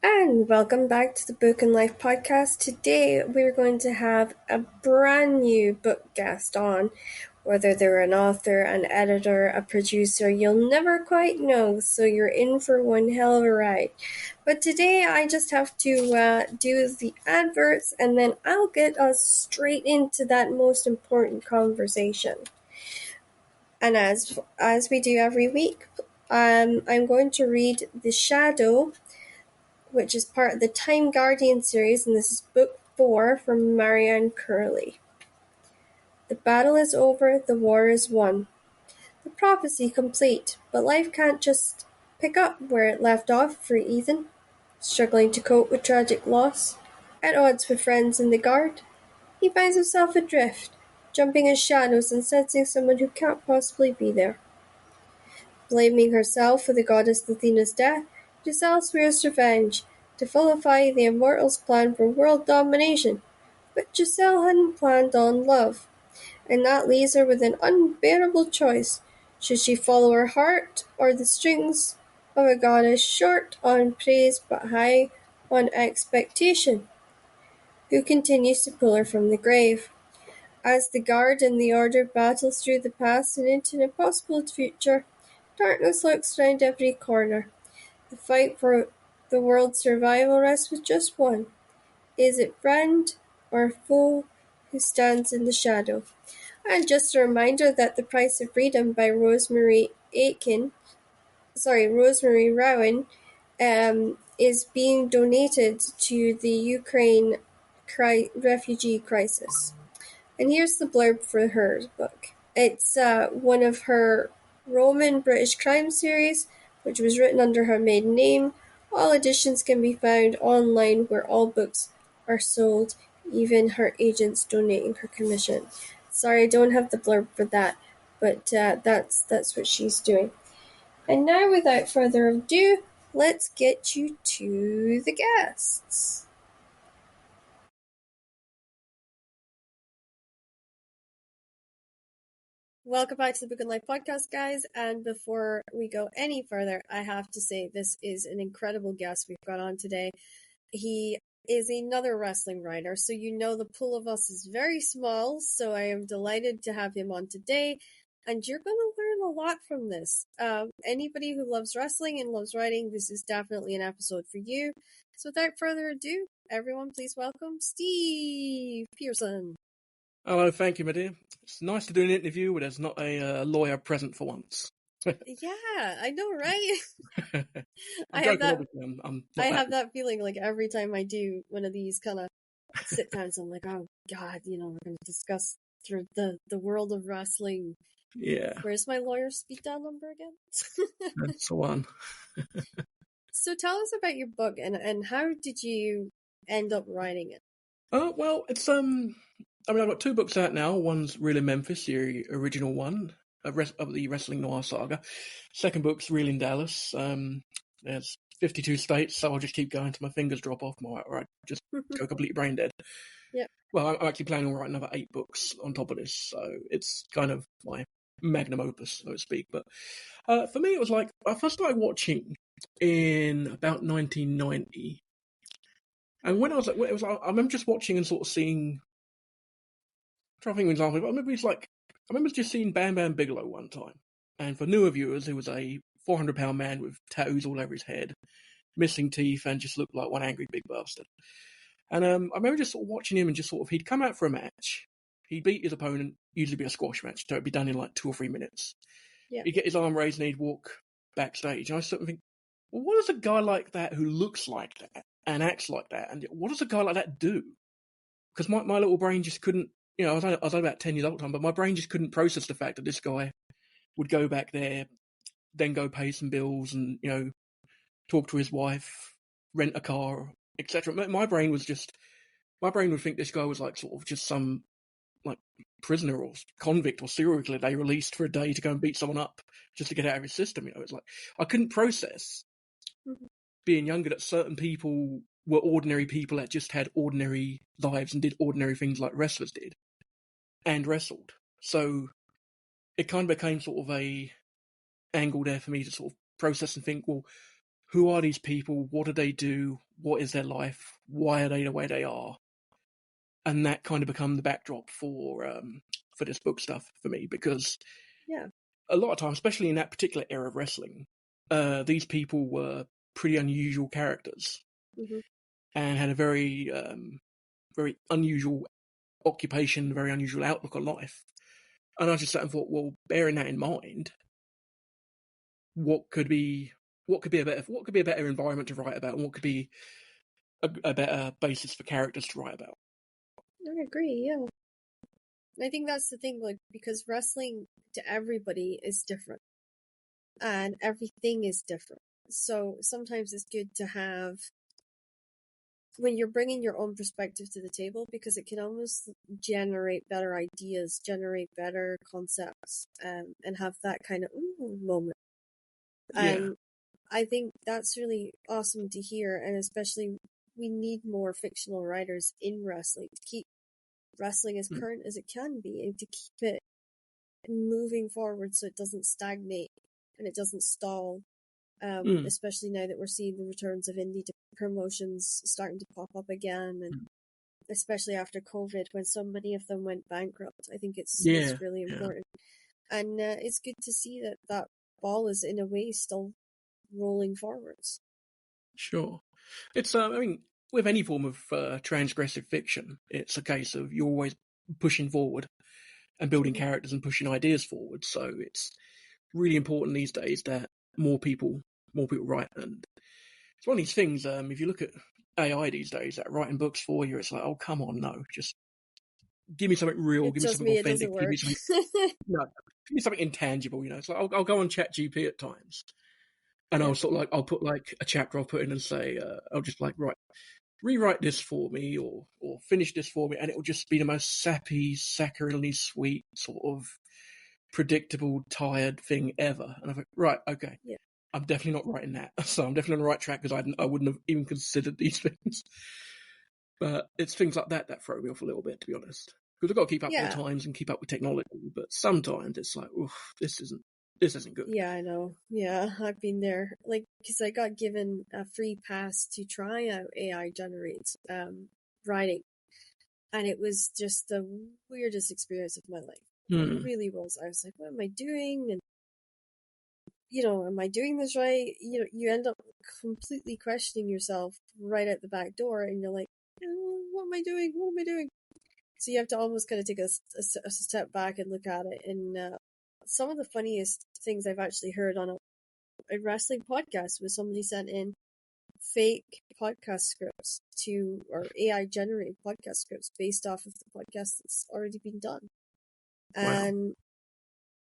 And welcome back to the Book and Life podcast. Today we're going to have a brand new book guest on. Whether they're an author, an editor, a producer, you'll never quite know, so you're in for one hell of a ride. But today I just have to do the adverts and then I'll get us straight into that most important conversation. And as we do every week, I'm going to read The Shadow, which is part of the Time Guardian series, and this is book 4 from Marianne Curley. The battle is over, the war is won. The prophecy complete, but life can't just pick up where it left off for Ethan, struggling to cope with tragic loss. At odds with friends in the guard, he finds himself adrift, jumping in shadows and sensing someone who can't possibly be there. Blaming herself for the goddess Athena's death, Giselle swears revenge, to vilify the Immortals' plan for world domination. But Giselle hadn't planned on love, and that leaves her with an unbearable choice. Should she follow her heart, or the strings of a goddess short on praise but high on expectation, who continues to pull her from the grave? As the Guard and the Order battle through the past and into an impossible future, darkness lurks round every corner. The fight for the world's survival rests with just one. Is it friend or foe who stands in the shadow? And just a reminder that The Price of Freedom by Rosemary Rowan, is being donated to the Ukraine refugee crisis. And here's the blurb for her book. It's one of her Roman British crime series, which was written under her maiden name. All editions can be found online where all books are sold, even her agents donating her commission. Sorry, I don't have the blurb for that, but that's what she's doing. And now, without further ado, let's get you to the guests. Welcome back to the Book and Life podcast, guys. And before we go any further, I have to say this is an incredible guest we've got on today. He is another wrestling writer, so you know the pool of us is very small, so I am delighted to have him on today. And you're going to learn a lot from this. Anybody who loves wrestling and loves writing, this is definitely an episode for you. So without further ado, everyone please welcome Steve Pearson. Hello, thank you, my dear. It's nice to do an interview where there's not a lawyer present for once. Yeah, I know, right? I have that feeling like every time I do one of these kind of sit downs, I'm like, oh God, we're going to discuss through the world of wrestling. Yeah. Where's my lawyer speak down number again? That's the one. So tell us about your book and how did you end up writing it? Well, it's I've got 2 books out now. One's Real in Memphis, the original one of the Wrestling Noir saga. Second book's Real in Dallas. There's 52 states, so I'll just keep going till my fingers drop off, or I just go completely brain dead. Yeah. Well, I'm actually planning on writing another 8 books on top of this, so it's kind of my magnum opus, so to speak. But for me, it was like I first started watching in about 1990, and when I was I remember just watching and sort of seeing. I'm trying to think of an example, but I remember just seeing Bam Bam Bigelow one time, and for newer viewers, he was a 400-pound man with tattoos all over his head, missing teeth, and just looked like one angry big bastard. And I remember just sort of watching him, and just sort of he'd come out for a match, he'd beat his opponent, usually be a squash match, so it'd be done in like 2 or 3 minutes. Yeah. He'd get his arm raised and he'd walk backstage, and I sort of think, well, what does a guy like that who looks like that and acts like that, and what does a guy like that do? Because my little brain just couldn't. I was only about 10 years old at the time, but my brain just couldn't process the fact that this guy would go back there, then go pay some bills and, talk to his wife, rent a car, etc. My brain would think this guy was like sort of just some like prisoner or convict or serial killer they released for a day to go and beat someone up just to get out of his system. It's like I couldn't process being younger that certain people were ordinary people that just had ordinary lives and did ordinary things like wrestlers did and wrestled. So it kind of became sort of a angle there for me to sort of process and think, well, who are these people? What do they do? What is their life? Why are they the way they are? And that kind of become the backdrop for this book stuff for me, because Yeah. a lot of times, especially in that particular era of wrestling, these people were pretty unusual characters Hmm. and had a very unusual occupation, very unusual outlook on life. And I just sat and thought, well, bearing that in mind, what could be a better environment to write about, and what could be a better basis for characters to write about? I agree, yeah. I think that's the thing, like, because wrestling to everybody is different and everything is different. So sometimes it's good to have, when you're bringing your own perspective to the table, because it can almost generate better ideas, generate better concepts, and have that kind of ooh moment. Yeah. And I think that's really awesome to hear, and especially we need more fictional writers in wrestling to keep wrestling as Mm. current as it can be and to keep it moving forward so it doesn't stagnate and it doesn't stall. Mm. Especially now that we're seeing the returns of indie promotions starting to pop up again, and Mm. especially after COVID when so many of them went bankrupt. I think it's Yeah. really Yeah. important, and it's good to see that that ball is in a way still rolling forwards. Sure. It's I mean, with any form of transgressive fiction, it's a case of you're always pushing forward and building Mm-hmm. characters and pushing ideas forward. So it's really important these days that more people write. And it's one of these things. If you look at AI these days that are writing books for you, it's like, oh, come on, no, just give me something real, give me Trust something me, it doesn't authentic, give me work. something no, give me something intangible. It's like I'll go on ChatGPT at times, and Yeah, I'll put like a chapter I'll put in and say I'll just like rewrite this for me, or finish this for me, and it will just be the most sappy, saccharinely sweet sort of predictable, tired thing ever. And I thought, right, okay, yeah, I'm definitely not writing that. So I'm definitely on the right track, because I wouldn't have even considered these things. But it's things like that throw me off a little bit, to be honest. Because I've got to keep up with the yeah, times and keep up with technology. But sometimes it's like, oof, this isn't good. yeah. I know. Yeah, I've been there. Like, because I got given a free pass to try out AI generate writing, and it was just the weirdest experience of my life. It Hmm. really was. I was like, what am I doing? And am I doing this right? You end up completely questioning yourself right at the back door, and you're like, what am I doing? What am I doing? So you have to almost kind of take a step back and look at it. And some of the funniest things I've actually heard on a wrestling podcast was somebody sent in fake podcast scripts or AI generated podcast scripts based off of the podcast that's already been done. Wow. And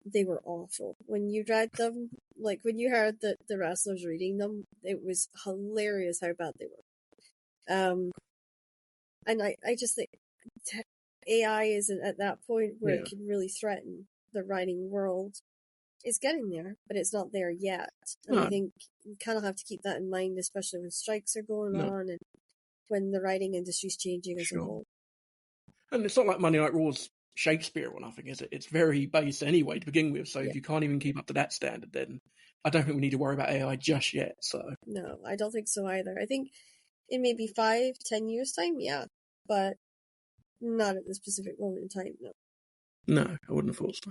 they were awful. When you read them, like when you heard the wrestlers reading them, it was hilarious how bad they were. And I just think AI isn't at that point where it Yeah. can really threaten the writing world. It's getting there, but it's not there yet. And I No. think you kind of have to keep that in mind, especially when strikes are going No. on and when the writing industry's changing as a Sure. whole. And it's not like Monday Night Raw's Shakespeare or nothing, is it? It's very base anyway to begin with. So Yeah, if you can't even keep up to that standard, then I don't think we need to worry about AI just yet. So no, I don't think so either. I think in maybe 5, 10 years time, yeah, but not at the specific moment in time, no. no, I wouldn't have thought so.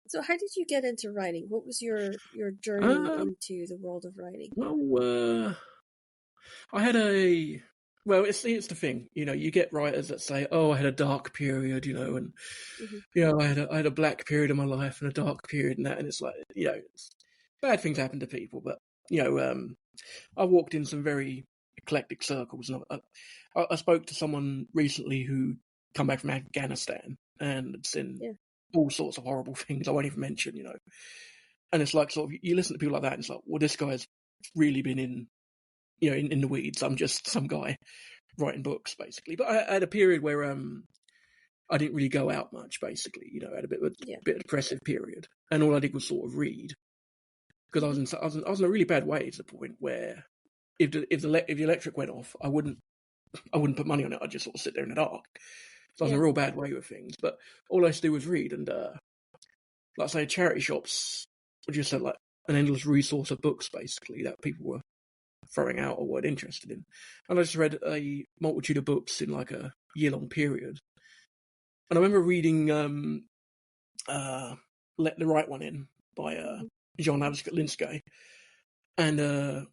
So how did you get into writing? What was your journey Um, into the world of writing? well, I had a well. It's the thing, you get writers that say, "Oh, I had a dark period," and Hmm. I had a black period in my life and a dark period and that, and it's like, bad things happen to people, but you know, um, I walked in some very eclectic circles, and I spoke to someone recently who come back from Afghanistan and had seen Yeah. all sorts of horrible things I won't even mention, and it's like, sort of, you listen to people like that, and it's like, well, this guy's really been in the weeds. I'm just some guy writing books, basically. But I had a period where I didn't really go out much, basically. I had a Yeah. bit of depressive period, and all I did was sort of read, because Hmm. I was in a really bad way, to the point where if the electric went off, I wouldn't put money on it. I'd just sort of sit there in the dark. So I was in Yeah. a real bad way with things. But all I used to do was read, and like I say, charity shops would just say, like, an endless resource of books, basically, that people were throwing out or weren't interested in. And I just read a multitude of books in like a year-long period. And I remember reading Let the Right One In by John Linsky. And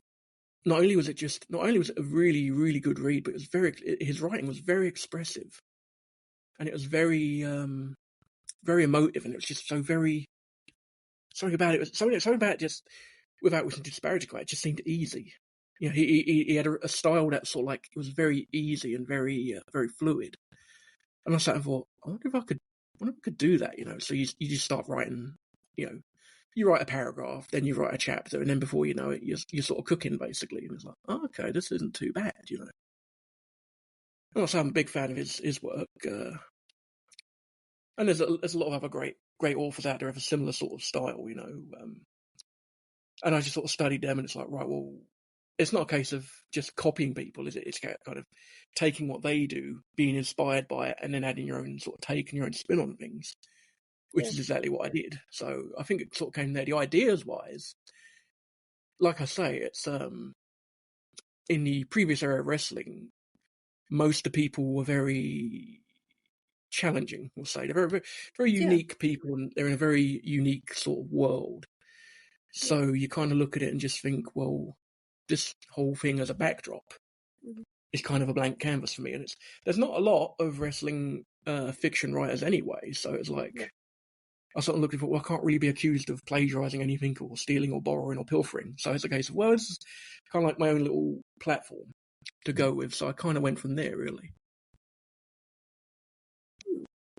not only was it a really, really good read, but his writing was very expressive. And it was very, very emotive, and it was just so very, something about it just, without wishing to disparage it, just seemed easy. You know, he had a style that sort of like, it was very easy and very, very fluid. And I sat and thought, I wonder if I could do that, you know. So you just start writing, you know, you write a paragraph, then you write a chapter, and then before you know it, you're sort of cooking, basically. And it's like, oh, okay, this isn't too bad, you know. And also, I'm a big fan of his work. And there's a lot of other great authors out there of a similar sort of style, you know. And I just sort of studied them, and it's like, right, well, it's not a case of just copying people, is it? It's kind of taking what they do, being inspired by it, and then adding your own sort of take and your own spin on things, which is exactly what I did. So I think it sort of came there. The ideas wise, like I say, it's in the previous era of wrestling, most of the people were very challenging, we'll say. They're very, very, very unique people, and they're in a very unique sort of world. So you kind of look at it and just think, well, this whole thing as a backdrop is kind of a blank canvas for me. And there's not a lot of wrestling fiction writers anyway. So it's like, I sort of looked at it, well, I can't really be accused of plagiarizing anything or stealing or borrowing or pilfering. So it's a case of, well, this is kind of like my own little platform to go with. So I kind of went from there, really.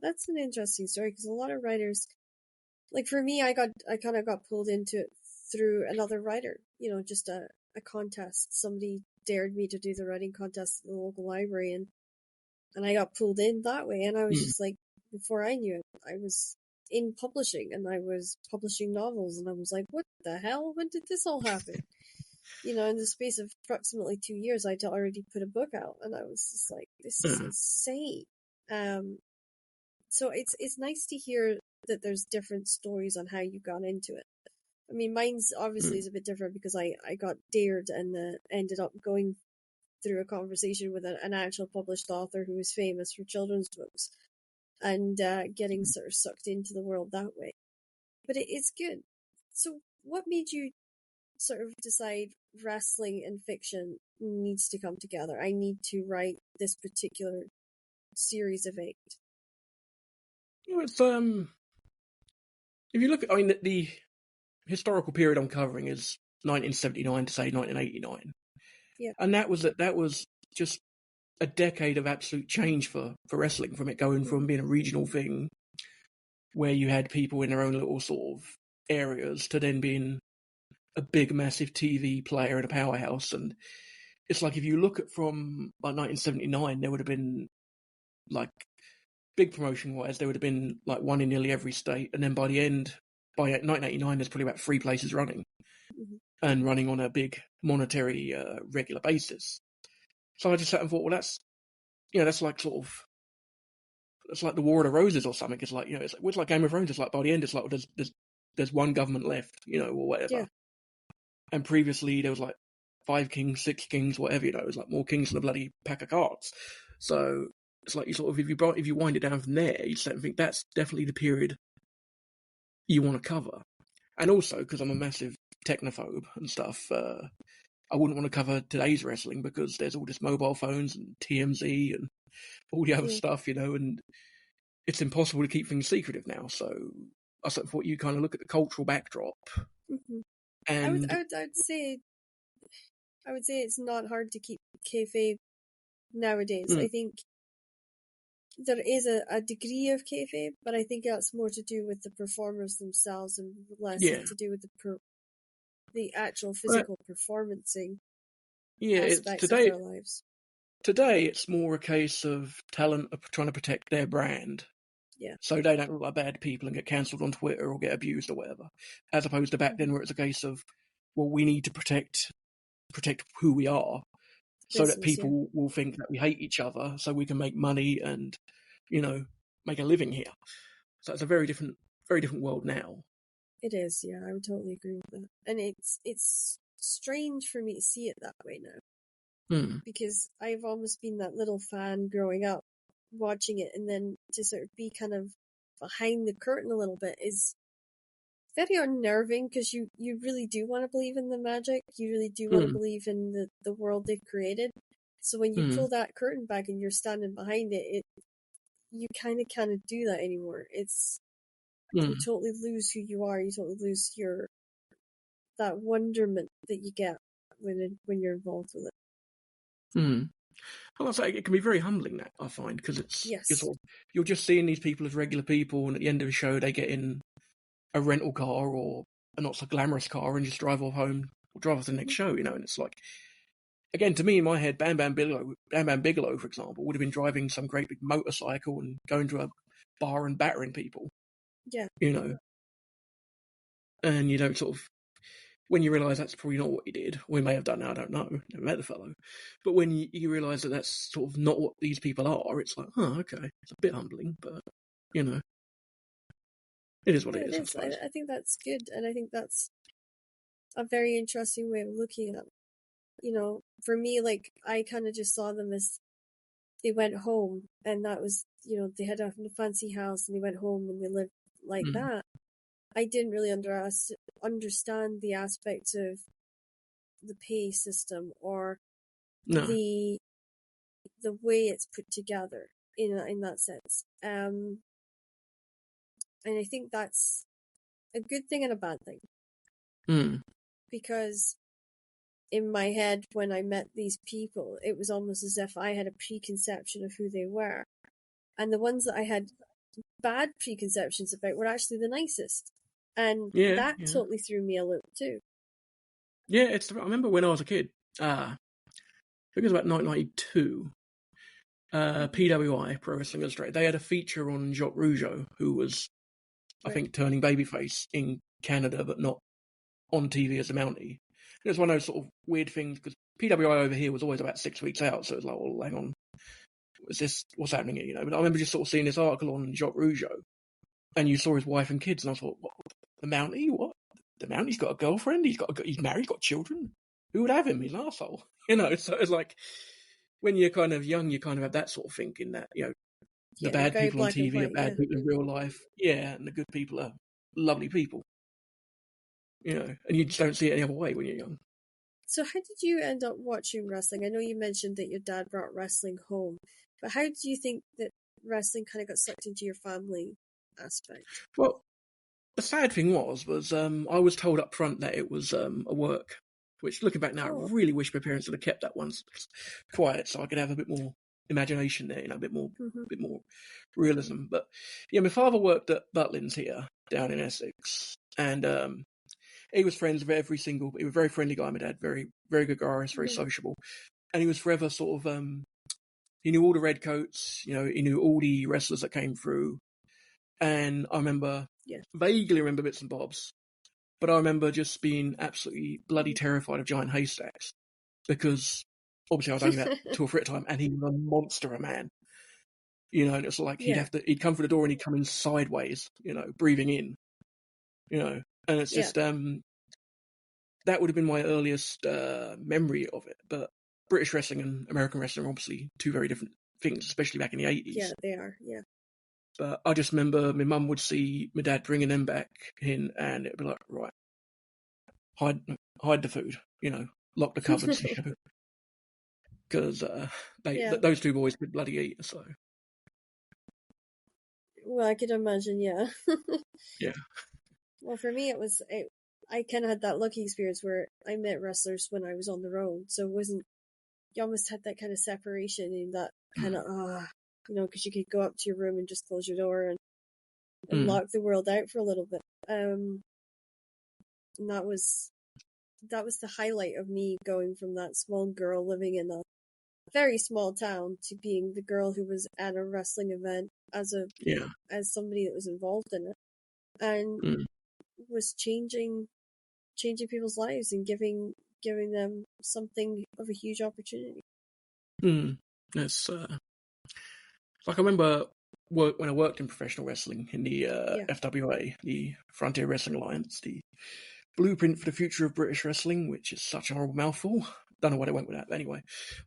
That's an interesting story, because a lot of writers, like for me, I kind of got pulled into it through another writer, you know, just a contest. Somebody dared me to do the writing contest at the local library, and I got pulled in that way. And I was just like, before I knew it, I was in publishing, and I was publishing novels, and I was like, what the hell? When did this all happen? You know, in the space of approximately 2 years, I'd already put a book out, and I was just like, this is insane. So it's nice to hear that there's different stories on how you got into it. I mean, mine's obviously is a bit different, because I got dared and ended up going through a conversation with an actual published author who was famous for children's books, and getting sort of sucked into the world that way. But it's good. So what made you sort of decide wrestling and fiction needs to come together? I need to write this particular series of 8. You know, it's if you look at, I mean, the historical period I'm covering is 1979 to say 1989, and that was just a decade of absolute change for wrestling, from it going from being a regional thing where you had people in their own little sort of areas to then being a big, massive TV player and a powerhouse. And it's like, if you look at from like 1979, there would have been like, big promotion wise, there would have been like one in nearly every state. And then by 1989, there's probably about 3 places running and running on a big monetary regular basis. So I just sat and thought, well, that's like sort of, it's like the War of the Roses or something. It's like, you know, it's like Game of Thrones. It's like by the end, it's like, well, there's one government left, you know, or whatever. Yeah. And previously there was like 5 kings, 6 kings, whatever, you know, it was like more kings than a bloody pack of cards. So it's like, you sort of, if you wind it down from there, you start to think that's definitely the period you want to cover. And also, because I'm a massive technophobe and stuff, I wouldn't want to cover today's wrestling, because there's all this mobile phones and TMZ and all the other stuff, you know, and it's impossible to keep things secretive now. So I sort of thought, you kind of look at the cultural backdrop. And I would say it's not hard to keep kayfabe nowadays. I think there is a degree of kayfabe, but I think that's more to do with the performers themselves and less to do with the actual physical performancing aspects of their lives. Today, it's more a case of talent trying to protect their brand. Yeah. So they don't look like bad people and get cancelled on Twitter or get abused or whatever. As opposed to back then, where it's a case of, well, we need to protect who we are, so that people will think that we hate each other, so we can make money and, you know, make a living here. So it's a very different world now. It is, yeah, I would totally agree with that. And it's strange for me to see it that way now. Hmm. Because I've almost been that little fan growing up watching it, and then to sort of be kind of behind the curtain a little bit is very unnerving, because you really do want to believe in the magic. You really do want to Hmm. believe in the world they've created. So when you Hmm. pull that curtain back and you're standing behind it, you kind of can't do that anymore. Hmm. You totally lose who you are. You totally lose that wonderment that you get when you're involved with it. Hmm. Well, I say it can be very humbling, that I find, because Yes. you're just seeing these people as regular people, and at the end of the show they get in a rental car or a not so glamorous car and just drive off home or drive off to the next Mhm. show, and it's like, again, to me in my head, Bam Bam Bigelow, for example, would have been driving some great big motorcycle and going to a bar and battering people, Yeah. you know, and you don't sort of, when you realise that's probably not what he did, or he may have done, I don't know, never met the fellow, but when you realise that that's sort of not what these people are, it's like, oh, okay, it's a bit humbling, but, you know, it is what Yeah, it it is, I is. suppose. I think that's good, and I think that's a very interesting way of looking at it. For me, like, I kind of just saw them as they went home, and that was, they had a fancy house and they went home and they lived like Mm. that. I didn't really understand the aspect of the pay system, or No. the the way it's put together in that sense. And I think that's a good thing and a bad thing, Mm. because in my head, when I met these people, it was almost as if I had a preconception of who they were. And the ones that I had bad preconceptions about were actually the nicest. And Yeah, that yeah. totally threw me a loop too. Yeah, I remember when I was a kid, I think it was about 1992, Hmm. PWI, Pro Wrestling Illustrated, they had a feature on Jacques Rougeau, who was, I Right. think, turning babyface in Canada, but not on TV as a Mountie. It was one of those sort of weird things, because PWI over here was always about 6 weeks out, so it was like, well, hang on, what's happening here, But I remember just sort of seeing this article on Jacques Rougeau, and you saw his wife and kids, and I thought, what, the Mountie? What? The Mountie's got a girlfriend? He's married, he's got children? Who would have him? He's an arsehole. So it's like, when you're kind of young, you kind of have that sort of thinking that, the Yeah, bad very people on black and TV are white. bad Yeah. people in real life. Yeah, and the good people are lovely people. And you just don't see it any other way when you're young. So, how did you end up watching wrestling? I know you mentioned that your dad brought wrestling home, but how did you think that wrestling kind of got sucked into your family aspect? Well, the sad thing was I was told up front that it was a work, which, looking back now, I Oh, really wish my parents had have kept that one quiet so I could have a bit more imagination there, hmm, a bit more realism. But yeah, my father worked at Butlins here down in Essex, and he was friends with he was a very friendly guy, my dad, very, very good guy, very yeah, sociable. And he was forever sort of, he knew all the redcoats, he knew all the wrestlers that came through. And I yeah. vaguely remember bits and bobs, but I remember just being absolutely bloody Hmm. terrified of giant haystacks, because obviously I was only about 2 or 3 at a time, and he was a monster of a man. And it's like Yeah, he'd come through the door and he'd come in sideways, breathing in, and it's yeah, just, that would have been my earliest memory of it. But British wrestling and American wrestling are obviously two very different things, especially back in the yeah, 80s. they are. Yeah. But I just remember my mum would see my dad bringing them back in, and it'd be like, right, hide, hide the food, lock the cupboards, because Yeah. those two boys could bloody eat. So Well, I could imagine, yeah. yeah, Well, for me, I kind of had that lucky experience where I met wrestlers when I was on the road. So it wasn't, you almost had that kind of separation in that kind of, because you could go up to your room and just close your door and mm, lock the world out for a little bit. And that was the highlight of me going from that small girl living in a very small town to being the girl who was at a wrestling event yeah, as somebody that was involved in it, and mm, was changing people's lives and giving them something of a huge opportunity. mm. It's like, I remember when I worked in professional wrestling in the Yeah. FWA, the Frontier Wrestling Alliance, the Blueprint for the Future of British Wrestling, which is such a horrible mouthful. Don't know why they went with that. But anyway,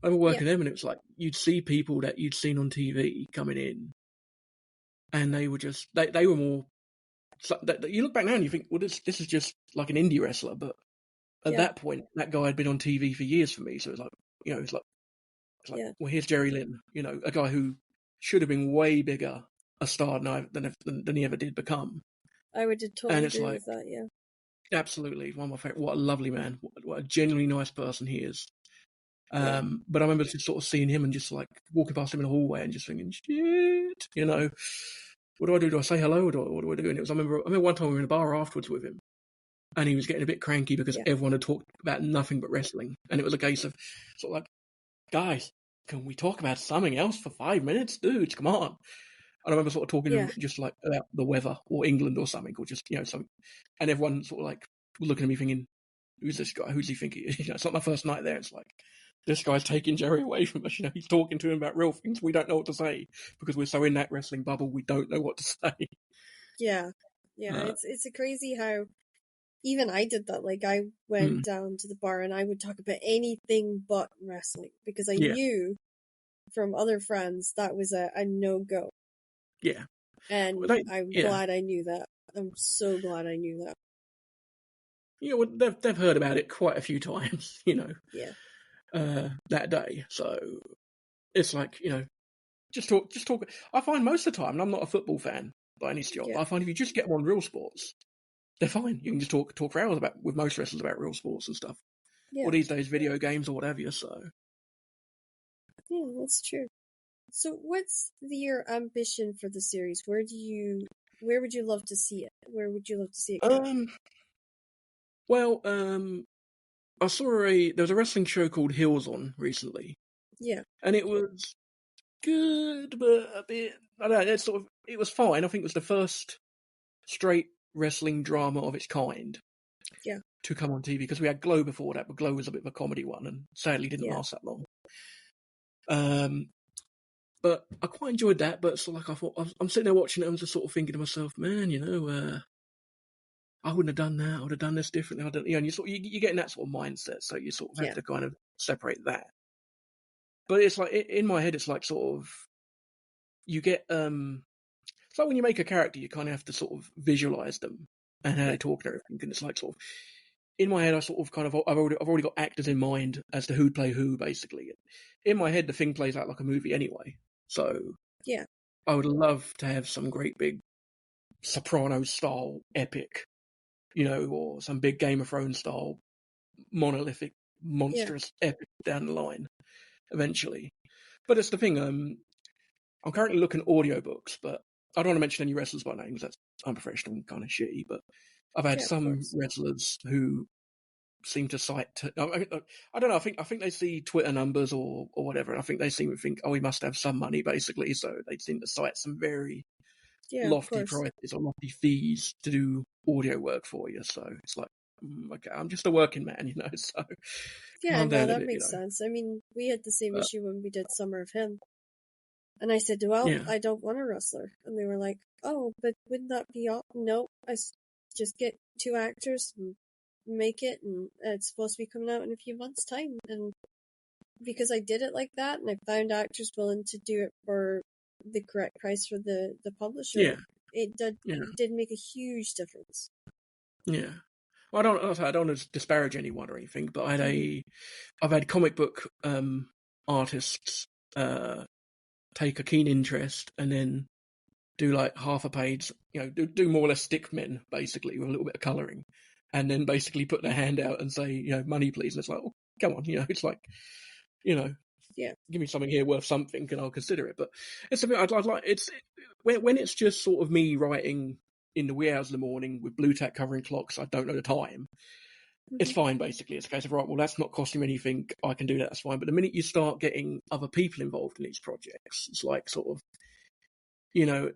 I remember Yeah. working them, and it was like you'd see people that you'd seen on TV coming in, and they were just they were more. You look back now and you think, well, this is just like an indie wrestler, but at Yeah. that point, that guy had been on TV for years for me, so it's like, it's like, Yeah. well, here's Jerry Lynn, a guy who should have been way bigger a star than he ever did become, I would and totally it's agree like with that. Yeah. absolutely one of my favorite. What a lovely man, what a genuinely nice person he is. Yeah. But I remember just sort of seeing him and just like walking past him in the hallway and just thinking, shit. What do I do? Do I say hello? Or what do I do? And I remember one time we were in a bar afterwards with him, and he was getting a bit cranky because Yeah. everyone had talked about nothing but wrestling, and it was a case of sort of like, guys, can we talk about something else for 5 minutes, dudes? Come on. And I remember sort of talking to Yeah. him just like about the weather or England or something, or just something, and everyone sort of like looking at me thinking, who's this guy? Who's he thinking? It's not my first night there. It's like, this guy's taking Jerry away from us. He's talking to him about real things. We don't know what to say because we're so in that wrestling bubble. We don't know what to say. Yeah. Yeah. Uh, It's a crazy how even I did that. Like I mm, went down to the bar and I would talk about anything but wrestling because I yeah, knew from other friends that was a no go. yeah. Well, And I'm yeah, glad I knew that. I'm so glad I knew that. they've heard about it quite a few times. Yeah. That day. So it's like just talk. I find most of the time, and I'm not a football fan by any stretch, Yeah. but I find if you just get them on real sports, they're fine. You can just talk for hours with most wrestlers about real sports and stuff. Or Yeah. these days, video games or whatever. So Yeah, that's true. So what's your ambition for the series? Where would you love to see it? Where would you love to see it go? um, well, I saw there was a wrestling show called Hills on recently, Yeah. and it was good, but a bit. I don't know. It was fine. I think it was the first straight wrestling drama of its kind Yeah. to come on TV because we had Glow before that, but Glow was a bit of a comedy one and sadly didn't Yeah. last that long. Um, but I quite enjoyed that. But so like I thought, I'm sitting there watching it, I'm just sort of thinking to myself, man, I wouldn't have done that. I would have done this differently. I don't, and you get in that sort of mindset, so you sort of have Yeah. to kind of separate that. But it's like in my head, it's like sort of you get it's like when you make a character, you kind of have to sort of visualize them and how Yeah. they talk and everything. And it's like sort of in my head, I sort of kind of I've already got actors in mind as to who'd play who. Basically, in my head, the thing plays out like a movie anyway. So Yeah. I would love to have some great big Sopranos style epic, or some big Game of Thrones style monolithic, Yeah. monstrous epic down the line eventually. But it's the thing. I'm currently looking at audiobooks, but I don't want to mention any wrestlers by names. That's unprofessional and kind of shitty. But I've had Yeah, of some course. wrestlers who seem to cite. I don't know. I think they see Twitter numbers or whatever, and I think they seem to think, oh, he must have some money, basically. So they seem to cite some very Yeah, of lofty course. prices or lofty fees to do audio work for you. So it's like, okay, I'm just a working man, So Yeah, calm no, down a that bit, makes sense. I mean, we had the same But issue when we did Summer of Him. And I said, well, yeah, I don't want a wrestler. And they were like, oh, but wouldn't that be all? No, just get two actors and make it. And it's supposed to be coming out in a few months' time. And because I did it like that and I found actors willing to do it for the correct price for the yeah, publisher, it yeah, did make a huge difference. yeah. Well, I don't want to disparage anyone or anything, but Hmm. I've had comic book artists take a keen interest and then do like half a page, do more or less stick men basically with a little bit of colouring, and then basically put their hand out and say, money please. And it's like, oh, come on, it's like, you know, Yeah, give me something here worth something, and I'll consider it. But it's a bit I'd like it's when it's just sort of me writing in the wee hours of the morning with blue tack covering clocks. I don't know the time. It's hmm, fine, basically. It's a case of, right, well, that's not costing me anything. I can do that. That's fine. But the minute you start getting other people involved in these projects, it's like sort of, you know,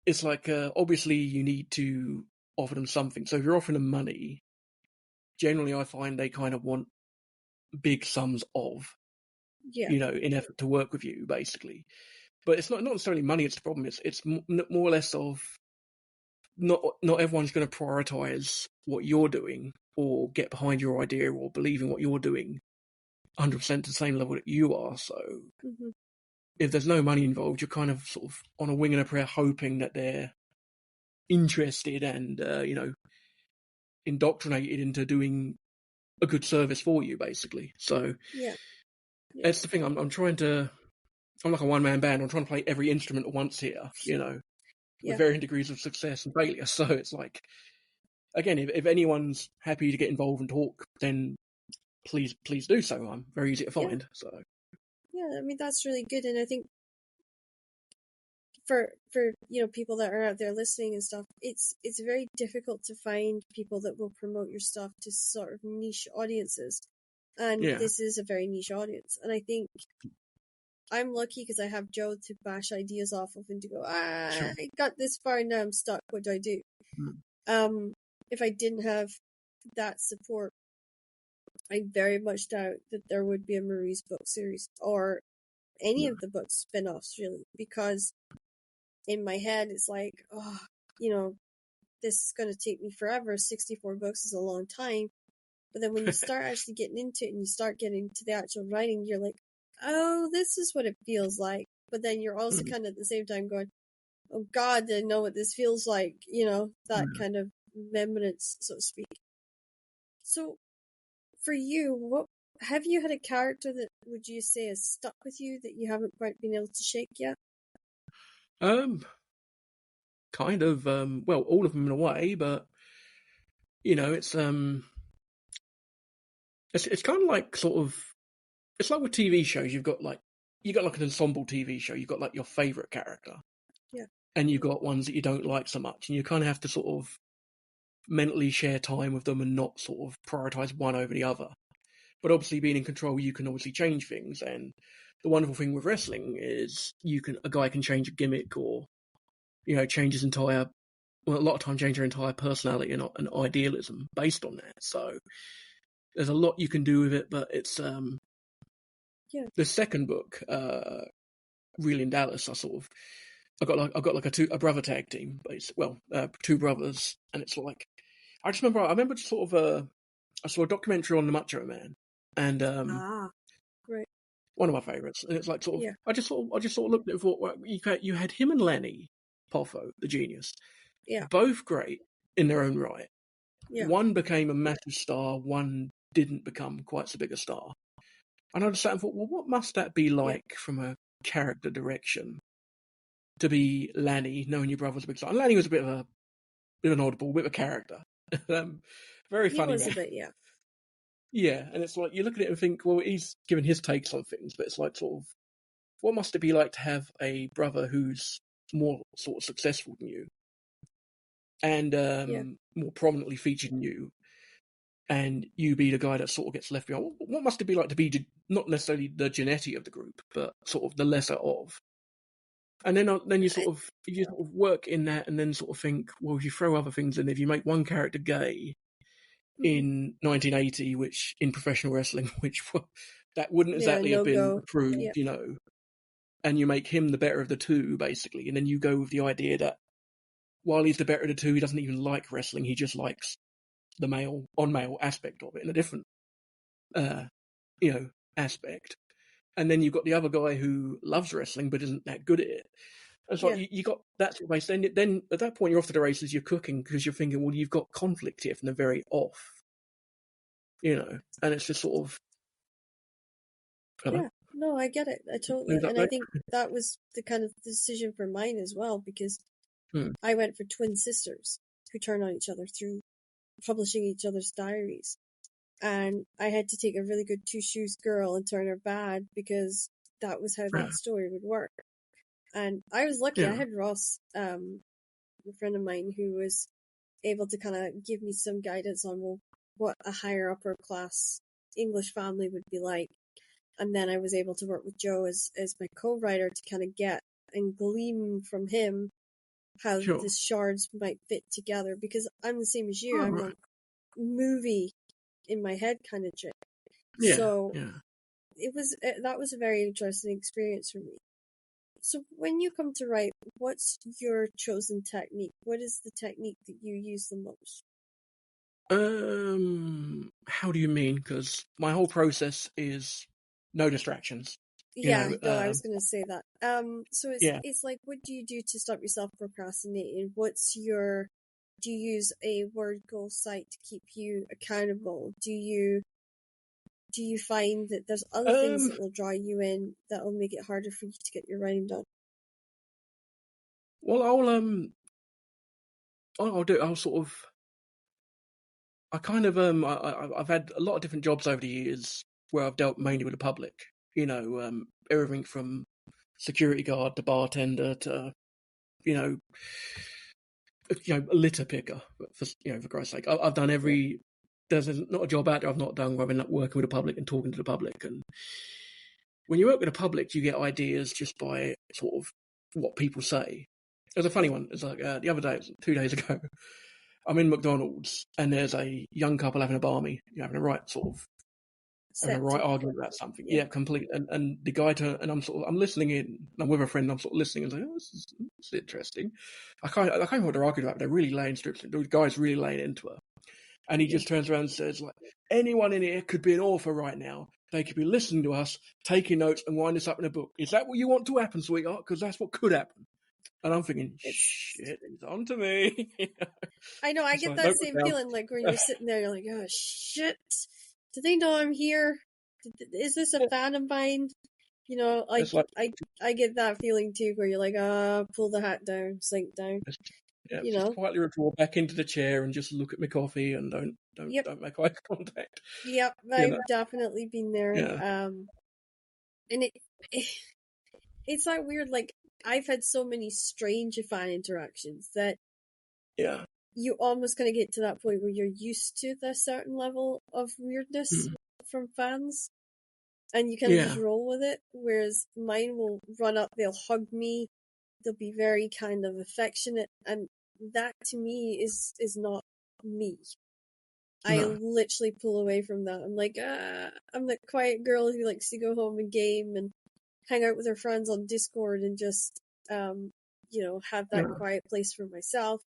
it's like obviously you need to offer them something. So if you're offering them money, generally I find they kind of want big sums of, yeah, in effort to work with you, basically. But it's not necessarily money. It's the problem. It's more or less of not everyone's going to prioritize what you're doing or get behind your idea or believe in what you're doing 100% to the same level that you are. So Mm-hmm. if there's no money involved, you're kind of sort of on a wing and a prayer, hoping that they're interested and indoctrinated into doing a good service for you, basically. So Yeah. Yeah. that's the thing. I'm like a one man band. I'm trying to play every instrument at once here, with Yeah. varying degrees of success and failure. So it's like, again, if anyone's happy to get involved and talk, then please do so. I'm very easy to Yeah. find. So Yeah. I mean, that's really good. And I think for people that are out there listening and stuff, it's very difficult to find people that will promote your stuff to sort of niche audiences, and yeah, this is a very niche audience. And I think I'm lucky because I have Joe to bash ideas off of and to go, sure. I got this far, now I'm stuck, what do I do? Mm. If I didn't have that support, I very much doubt that there would be a Marie's book series or any Yeah. of the book spin-offs, really, because in my head it's like, oh, this is going to take me forever. 64 books is a long time. But then when you start actually getting into it and you start getting to the actual writing, you're like, oh, this is what it feels like. But then you're also Mm. kind of at the same time going, oh God, I know what this feels like, that Mm. kind of remembrance, so to speak. So for you, what have you had a character that would you say has stuck with you that you haven't quite been able to shake yet? Um, kind of. Well, all of them in a way, but it's kind of like sort of. It's like with TV shows. You got like an ensemble TV show. You've got like your favorite character, Yeah. and you've got ones that you don't like so much, and you kind of have to sort of mentally share time with them and not sort of prioritize one over the other. But obviously, being in control, you can obviously change things. And the wonderful thing with wrestling is a guy can change a gimmick or change his entire, well, a lot of time change your entire personality and idealism based on that. So there's a lot you can do with it. But it's Yeah. the second book, really in Dallas. I got like a brother tag team, but two brothers, and it's like I remember just sort of I saw a documentary on the Macho Man, and Ah, right. one of my favourites, and it's like sort of Yeah. I just sort of looked at it and thought, well, you had him and Lenny Poffo, the genius, Yeah. both great in their own right. Yeah. One became a massive star, one didn't become quite so big a star, and I just sat and thought, well, what must that be Yeah. like from a character direction to be Lanny, knowing your brother's a big star? And Lanny was a bit of an oddball, bit of a character, very He funny was a man. bit, yeah. Yeah, and it's like you look at it and think, well, he's given his takes on things, but it's like sort of, what must it be like to have a brother who's more sort of successful than you and Yeah. more prominently featured than you, and you be the guy that sort of gets left behind? What must it be like to be not necessarily the Genetti of the group, but sort of the lesser of? And then you sort of work in that, and then sort of think, well, if you throw other things in, if you make one character gay Mm-hmm. in 1980, which in professional wrestling, which that wouldn't Yeah, exactly have no been go. Yeah. approved, and you make him the better of the two, basically, and then you go with the idea that while he's the better of the two, he doesn't even like wrestling, he just likes the male aspect of it in a different, uh, aspect. And then you've got the other guy who loves wrestling but isn't that good at it. And so Yeah. you got that sort of base. Then at that point, you're off to the races, you're cooking, because you're thinking, well, you've got conflict here from the very off, and it's just sort of, hello, Yeah. No, I get it. I totally. who's up And I there? think that was the kind of decision for mine as well, because Hmm. I went for twin sisters who turn on each other through publishing each other's diaries. And I had to take a really good two shoes girl and turn her bad because that was how Yeah, that story would work. And I was lucky. I yeah, had Ross, a friend of mine, who was able to kind of give me some guidance on, well, what a higher upper class English family would be like. And then I was able to work with Joe as my co-writer to kind of get and glean from him how sure. the shards might fit together, because I'm the same as you. All I'm right. a movie in my head kind of chick. Yeah, So yeah. that was a very interesting experience for me. So when you come to write, what's your chosen technique? What is the technique that you use the most? How do you mean? Because my whole process is no distractions. You Yeah, know, no, I was gonna say that. So yeah. it's like, what do you do to stop yourself procrastinating? Do you use a word goal site to keep you accountable? Do you find that there's other things Um. that will draw you in that will make it harder for you to get your writing done? Well, I'll do. I'll sort of. I kind of I've had a lot of different jobs over the years where I've dealt mainly with the public. You know, everything from security guard to bartender to you know a litter picker for Christ's sake. I've done Yeah, every. There's not a job out there I've not done where I've been working with the public and talking to the public. And when you work with the public, you get ideas just by sort of what people say. There's a funny one. It's like the other day, it was 2 days ago. I'm in McDonald's and there's a young couple having a barmy, having a right sort of having a set right to argument about something. yeah, Yeah, complete. And the guy and I'm listening in. And I'm with a friend. And I'm sort of listening and saying, "Oh, this is interesting." I can't know what they're arguing about. But they're really laying strips. The guy's really laying into her, and he yeah. just turns around and says, "Like anyone in here could be an author right now. They could be listening to us, taking notes, and wind this up in a book. Is that what you want to happen, sweetheart? Because that's what could happen." And I'm thinking, It's "Shit, it's on to me." I know I It's get like, that note it same down. feeling like when you're sitting there, you're like, oh shit, do they know I'm here? Is this a fan of mine? You know, like It's like, I get that feeling too, where you're like, pull the hat down, sink down. yeah, You just know, quietly withdraw back into the chair and just look at my coffee and yep, don't make eye contact. yep. You know, I've definitely been there. yeah, And it's that weird. Like I've had so many strange fan interactions that yeah, you almost kind of get to that point where you're used to the certain level of weirdness mm, from fans, and you kind of just yeah, roll with it. Whereas mine will run up, they'll hug me, they'll be very kind of affectionate, and that to me is not me. I no, literally pull away from that. I'm like, I'm the quiet girl who likes to go home and game and hang out with her friends on Discord and just, um, have that no, quiet place for myself.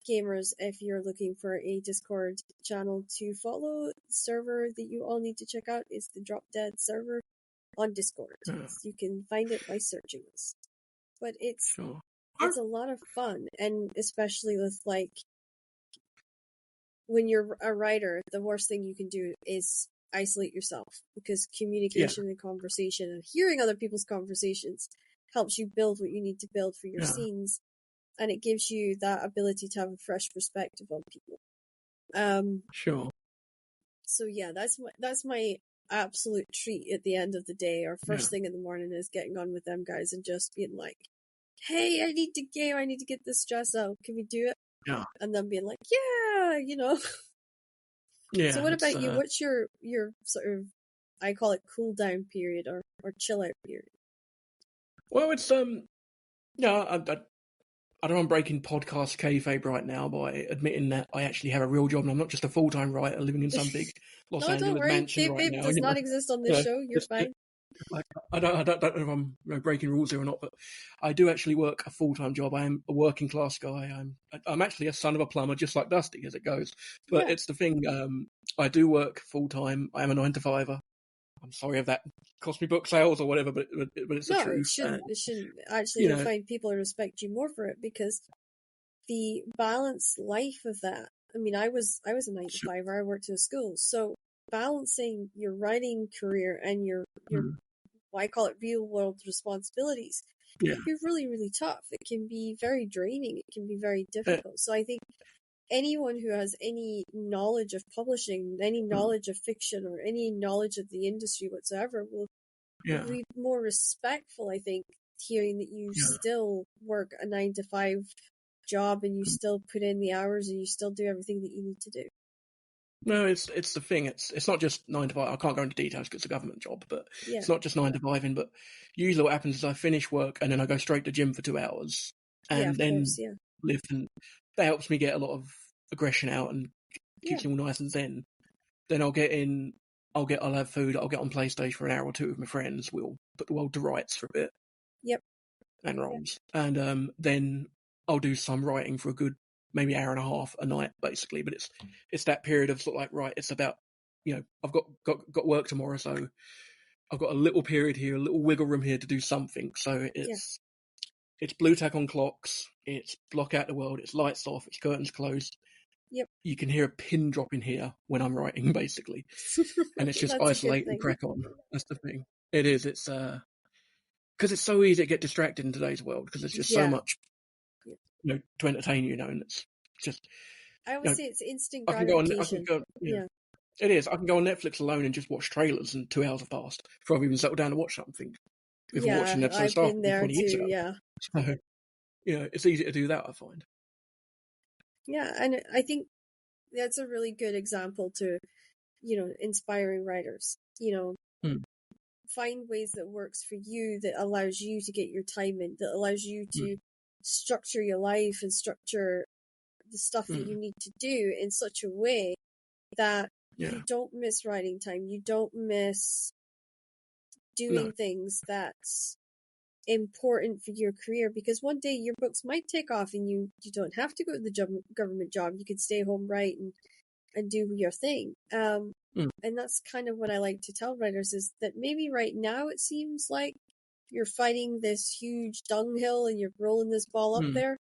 Gamers, if you're looking for a Discord channel to follow, the server that you all need to check out is the Drop Dead server on Discord. no, You can find it by searching us. But sure. it's a lot of fun, and especially with like when you're a writer, the worst thing you can do is isolate yourself, because Yeah, communication and conversation and hearing other people's conversations helps you build what you need to build for your yeah, scenes, and it gives you that ability to have a fresh perspective on people. sure. So yeah, that's my absolute treat at the end of the day or Yeah, first thing in the morning, is getting on with them guys and just being like, hey, I need to game, I need to get this stress out. Can we do it? yeah, And then being like, yeah. So yeah. what It's about you? What's your sort of, I call it cool down period or chill out period? well, it's yeah. I know I'm breaking podcast kayfabe right now by admitting that I actually have a real job and I'm not just a full-time writer living in some big Los No, don't Angeles worry. mansion right Kayfabe now. does not exist on You this know, show. You're it's, fine. like, I don't know if I'm breaking rules here or not, but I do actually work a full time job. I am a working class guy. I'm actually a son of a plumber, just like Dusty as it goes. But Yeah. it's the thing. I do work full time. I am a 9 to 5er. I'm sorry if that cost me book sales or whatever, but it's the No, it truth. shouldn't. It shouldn't. Actually, You you'll know, find people respect you more for it, because the balanced life of that. I mean, I was a 9 to 5er. I worked in a school, so balancing your writing career and your mm, what I call it real world responsibilities yeah, can be really really tough. It can be very draining. It can be very uh, difficult. So I think anyone who has any knowledge of publishing, any mm, knowledge of fiction, or any knowledge of the industry whatsoever will yeah, be more respectful, I think, hearing that you yeah. still work a 9 to 5 job and you Mm. still put in the hours and you still do everything that you need to do. No, it's the thing. It's not just 9 to 5. I can't go into details because it's a government job, but Yeah, it's not just 9 to 5. But usually, what happens is I finish work and then I go straight to gym for 2 hours, yeah, and of course, then yeah, lift, and that helps me get a lot of aggression out and yeah, keeps me all nice and zen. Then I'll have food. I'll get on PlayStation for an hour or two with my friends. We'll put the world to rights for a bit, yep, and rolls, and then I'll do some writing for a good maybe hour and a half a night, basically. But it's that period of sort of like, right, it's about, I've got work tomorrow, so I've got a little period here, a little wiggle room here to do something. So Yeah. it's blue tack on clocks, it's block out the world, it's lights off, it's curtains closed. Yep. You can hear a pin drop in here when I'm writing, basically, and it's just That's a good isolate and thing. crack on. That's the thing. It is. It's because it's so easy to get distracted in today's world because there's just so Yeah. much, to entertain you, and it's just, I always say it's instant I can go on, gratification. Yeah. it is. I can go on Netflix alone and just watch trailers, and 2 hours have passed before I've even settled down to watch something. Before watching Yeah, an episode of I've Star been Trek there 20 years too. ago. Yeah. So, it's easy to do that, I find. Yeah, and I think that's a really good example to, inspiring writers. Hmm. Find ways that works for you, that allows you to get your time in, that allows you to structure your life and structure the stuff that you need to do in such a way that you don't miss writing time, you don't miss doing things that's important for your career, because one day your books might take off and you don't have to go to the government job. You could stay home, write, and do your thing. And that's kind of what I like to tell writers, is that maybe right now it seems like you're fighting this huge dunghill and you're rolling this ball up there.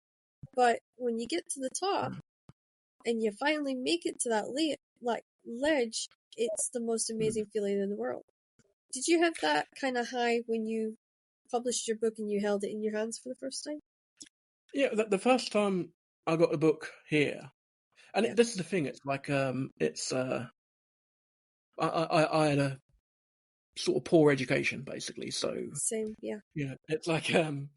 But when you get to the top and you finally make it to that ledge, it's the most amazing feeling in the world. Did you have that kind of high when you published your book and you held it in your hands for the first time? Yeah, the first time I got the book here, and this is the thing. It's like I had a sort of poor education, basically. So Same, yeah. it's like I'm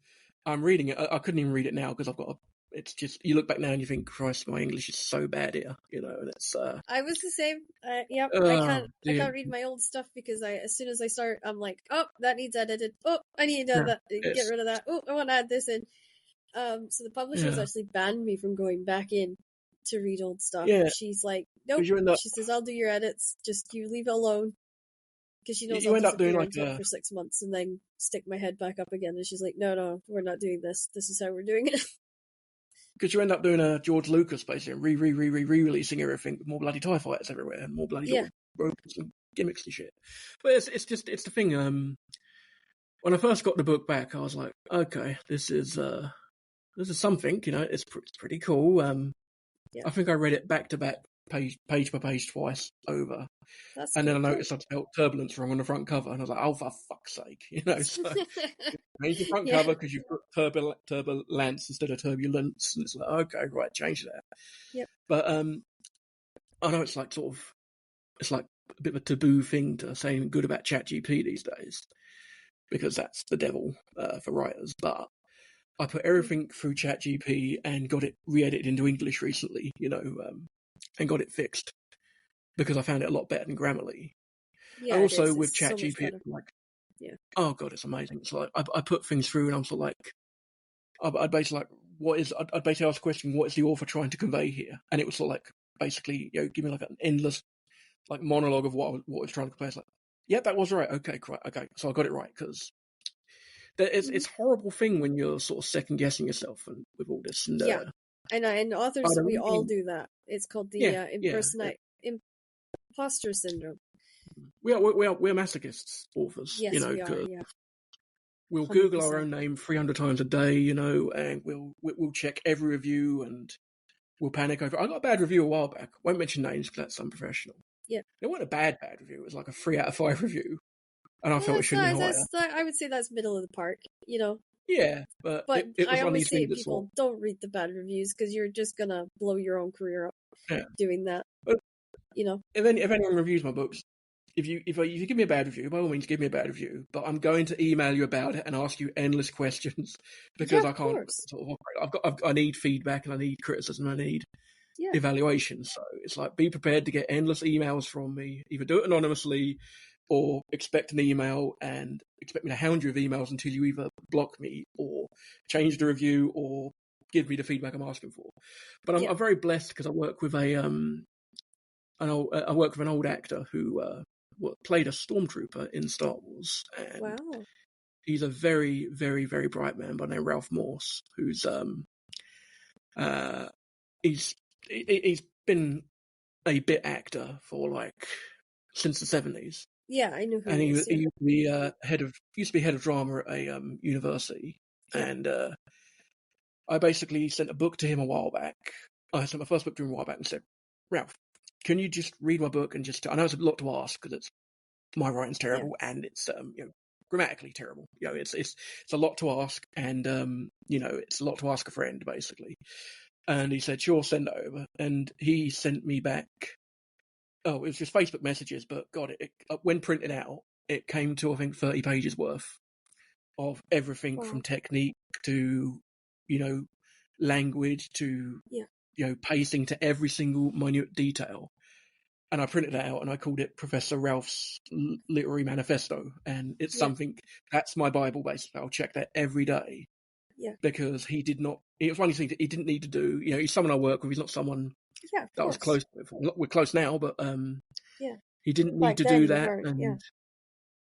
reading it. I couldn't even read it now because I've got. It's just, you look back now and you think, Christ, my English is so bad here. And it's. I was the same. Yep. Oh, I dear. can't read my old stuff because as soon as I start, I'm like, oh, that needs edited. Oh, I need to get rid of that. Oh, I want to add this in. So the publisher's actually banned me from going back in to read old stuff. Yeah. She's like, nope. She says, I'll do your edits. Just you leave it alone. Because she knows I'll end up doing disappear like into it for 6 months and then stick my head back up again. And she's like, no, we're not doing this. This is how we're doing it. Because you end up doing a George Lucas, basically, re-releasing everything with more bloody TIE fighters everywhere and more bloody little robots and gimmicks and shit. But it's the thing. When I first got the book back, I was like, okay, this is something. It's pretty cool. I think I read it back to back, page by page, twice over. That's and good. then I noticed I'd spelled turbulence wrong on the front cover, and I was like, oh, for fuck's sake. So change the front cover because you put turbulence instead of turbulence. And it's like, okay, right, change that. Yep. But I know it's like it's like a bit of a taboo thing to say anything good about ChatGPT these days, because that's the devil for writers. But I put everything through ChatGPT and got it re-edited into English recently, and got it fixed because I found it a lot better than Grammarly. Yeah, and also it's with so much ChatGPT, better. like, yeah. Oh god, it's amazing. It's like I put things through, and I'm sort of like, I'd basically I'd basically ask a question: what is the author trying to convey here? And it was sort of like, basically, give me like an endless like monologue of what I was trying to convey. It's like, yeah, that was right. Okay, right. Okay, so I got it right, because it's a horrible thing when you're sort of second guessing yourself and with all this. And and authors, we all do that. It's called the imposter syndrome. We're masochists, authors. Yes, we are. Yeah. We'll Google our own name 300 times a day, and we'll check every review, and we'll panic over. I got a bad review a while back. Won't mention names because that's unprofessional. Yeah. It wasn't a bad review. It was like a 3 out of 5 review, and I felt it should have been higher. I would say that's middle of the park. Yeah, but it was I one of always these say things to people, don't read the bad reviews because you're just gonna blow your own career up doing that. But if anyone reviews my books, if you give me a bad review, by all means give me a bad review. But I'm going to email you about it and ask you endless questions, because I can't sort of operate. I need feedback, and I need criticism, and I need evaluation. So it's like, be prepared to get endless emails from me. Either do it anonymously, or expect an email and expect me to hound you with emails until you either block me or change the review or give me the feedback I'm asking for. But I'm very blessed because I work with an old actor who played a stormtrooper in Star Wars. And he's a very, very, very bright man by the name of Ralph Morse, who's he's been a bit actor for like since the 70s. Yeah, I know who And he is. he Yeah, used to be head of drama at a university, yeah, and I basically sent a book to him a while back. I sent my first book to him a while back and said, Ralph, can you just read my book and just? I know it's a lot to ask because it's my writing's yeah, terrible and it's grammatically terrible. It's a lot to ask, and it's a lot to ask a friend basically. And he said, sure, send it over, and he sent me back. Oh, it was just Facebook messages, but God, when printed out, it came to I think 30 pages worth of everything from wow, technique to, you know, language to, yeah, pacing to every single minute detail. And I printed it out and I called it Professor Ralph's Literary Manifesto. And it's yeah, something that's my Bible basically. I'll check that every day yeah, because he did not, it was one of these things that he didn't need to do. He's someone I work with. He's not someone yeah, of that I was course. close with. We're close now, but Yeah, he didn't need back to do then you that. weren't. Yeah, And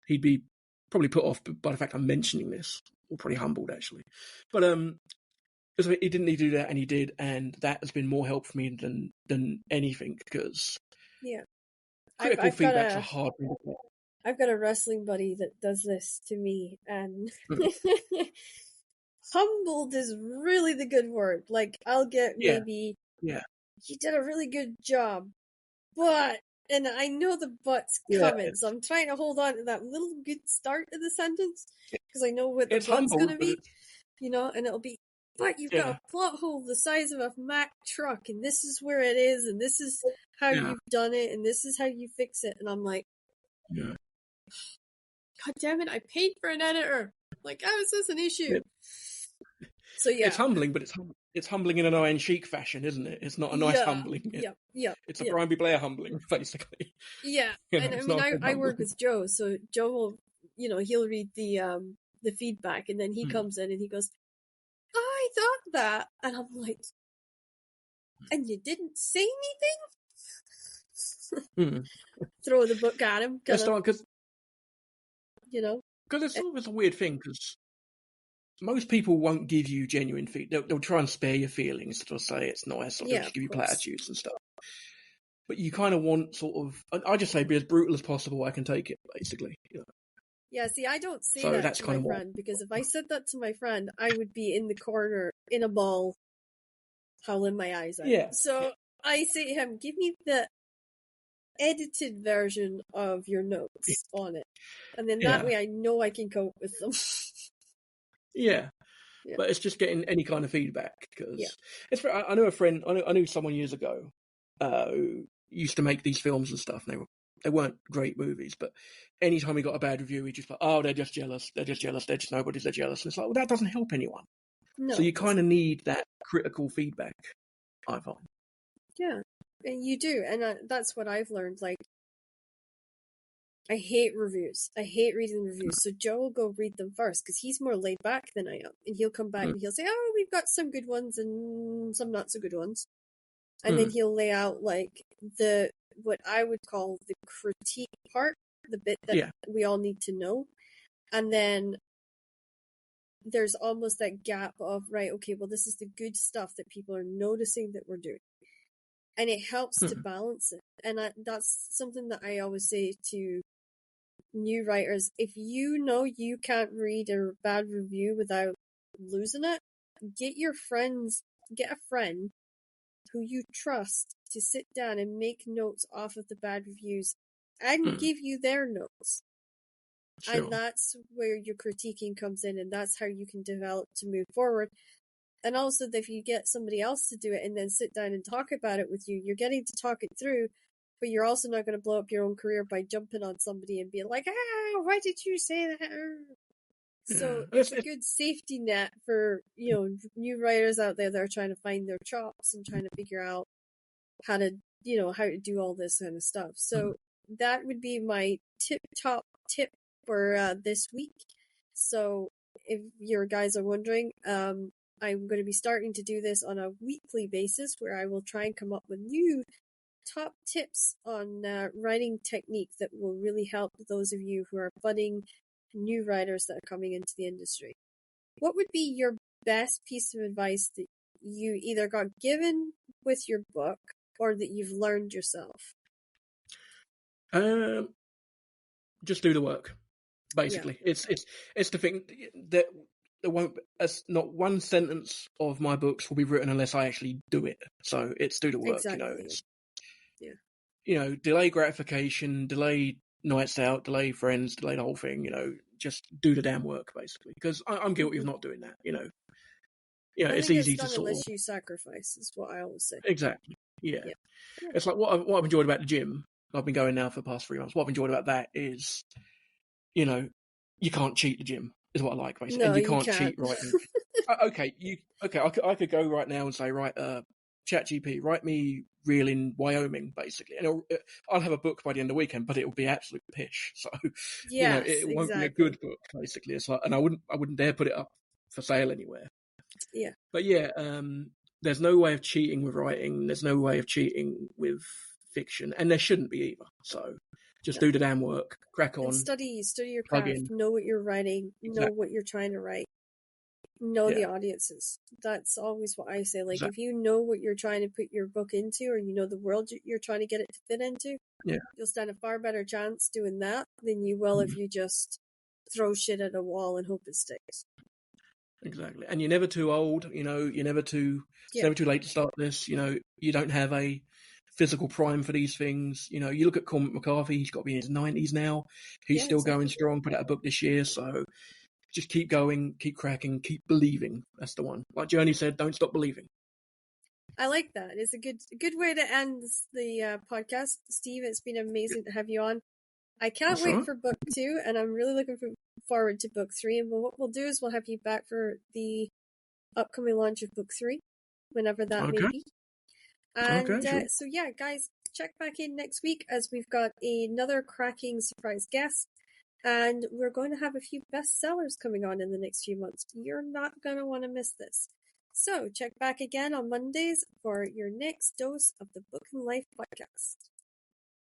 he'd be probably put off by the fact I'm mentioning this, or probably humbled actually. But so he didn't need to do that, and he did, and that has been more help for me than anything because yeah. I've critical I've got feedback's a a hard thing to I've got a wrestling buddy that does this to me, and get. humbled is really the good word. Like, I'll get Yeah, maybe, yeah, you did a really good job, but, and I know the but's yeah. coming, so I'm trying to hold on to that little good start of the sentence, because I know what the It's but's humbled, gonna but be, and it'll be, but you've got yeah, a plot hole the size of a Mack truck, and this is where it is, and this is how yeah, you've done it, and this is how you fix it, and I'm like, yeah. God damn it, I paid for an editor. Like, how is this an issue? It, So it's yeah. humbling, but it's humbling in an iron chic fashion, isn't it? It's not a nice Yeah. humbling. Yep. Yep. It's a Yep. Brian B. Blair humbling, basically. Yeah. And I It's mean, not a I, good I work humbling. with Joe, so Joe will, he'll read the feedback, and then he Hmm. comes in and he goes, I thought that. And I'm like, and you didn't say anything? Hmm. Throw the book at him, kind It's of, not because you know. it's Eh, always a weird thing because most people won't give you genuine feedback. They'll try and spare your feelings. They'll say it's nice, or they'll Yeah, just of give you course. platitudes and stuff. But you kind of want sort of, I just say, be as brutal as possible. I can take it, basically. Yeah, see, I don't say So that that's to my kind of what. friend, because if I said that to my friend, I would be in the corner in a ball howling my eyes out. Yeah, So I say to him, give me the edited version of your notes on it. And then that yeah, way I know I can cope with them. yeah. Yeah. But it's just getting any kind of feedback Yeah. because it's. I knew a friend. I knew someone years ago who used to make these films and stuff. And they weren't great movies, but anytime he got a bad review, he just like, oh, they're just jealous. They're just jealous. They're just nobodies. They're jealous. And it's like, well, that doesn't help anyone. So No, you it kind of doesn't. need that critical feedback, I find. Yeah. And you do. And that's what I've learned. Like, I hate reviews. I hate reading reviews. So Joe will go read them first because he's more laid back than I am. And he'll come back Mm, and he'll say, oh, we've got some good ones and some not so good ones. And then mm, he'll lay out like what I would call the critique part, the bit that yeah. we all need to know. And then there's almost that gap of, right, okay, well, this is the good stuff that people are noticing that we're doing. And it helps to Mm, balance it. And that's something that I always say to new writers. If you know you can't read a bad review without losing it, get a friend who you trust to sit down and make notes off of the bad reviews and mm, give you their notes. And sure. that's where your critiquing comes in, and that's how you can develop to move forward. And also, if you get somebody else to do it and then sit down and talk about it with you, you're getting to talk it through, but you're also not going to blow up your own career by jumping on somebody and being like, why did you say that? So Yeah. it's a good safety net for, new writers out there that are trying to find their chops and trying to figure out how to, how to do all this kind of stuff. So that would be my top tip for this week. So if your guys are wondering, I'm going to be starting to do this on a weekly basis where I will try and come up with new top tips on writing technique that will really help those of you who are budding new writers that are coming into the industry. What would be your best piece of advice that you either got given with your book or that you've learned yourself? Just do the work. Yeah, Basically, it's the thing that there won't not one sentence of my books will be written unless I actually do it. So it's do the work. exactly. It's Yeah. delay gratification, delay nights out, delay friends, delay the whole thing. Just do the damn work basically. Because I'm guilty of Hmm. not doing that. It's Nothing gets easy to done sort of unless you sacrifice, is what I always say. exactly. Yeah, Yeah. Yeah. it's like what I've enjoyed about the gym. I've been going now for the past 3 months. What I've enjoyed about that is you know, you can't cheat the gym is what I like basically, No, and you you can't can't. cheat writing. I could go right now and say right, ChatGPT, write me real in Wyoming basically, and I'll have a book by the end of the weekend, but it will be absolute pish. So Yes, it won't be a exactly. good book basically. It's like, and I wouldn't dare put it up for sale anywhere. Yeah. But yeah, there's no way of cheating with writing. There's no way of cheating with fiction, and there shouldn't be either. So just No. do the damn work, crack And on, study your plug craft. in. Know what you're writing. Know Exactly. what you're trying to write. Know the Yeah. audiences. That's always what I say. Like, Exactly. if you know what you're trying to put your book into, or you know the world you're trying to get it to fit into, Yeah. you'll stand a far better chance doing that than you will if you just throw shit at a wall and hope it sticks. Exactly. And you're never too old. It's Yeah. never too late to start this. You don't have a physical prime for these things. You look at Cormac McCarthy. He's got to be in his 90s now. He's Yeah, still going exactly. strong. Put out a book this year. So just keep going, keep cracking, keep believing. That's the one. Like Journey said, don't stop believing. I like that. It's a good way to end the podcast. Steve, it's been amazing to have you on. I can't That's all wait right. for book 2, and I'm really looking forward to book 3. And what we'll do is we'll have you back for the upcoming launch of book 3, whenever that may Okay. be. And Okay. Sure. so, yeah, guys, check back in next week as we've got another cracking surprise guest. And we're going to have a few bestsellers coming on in the next few months. You're not going to want to miss this. So check back again on Mondays for your next dose of the Book and Life podcast.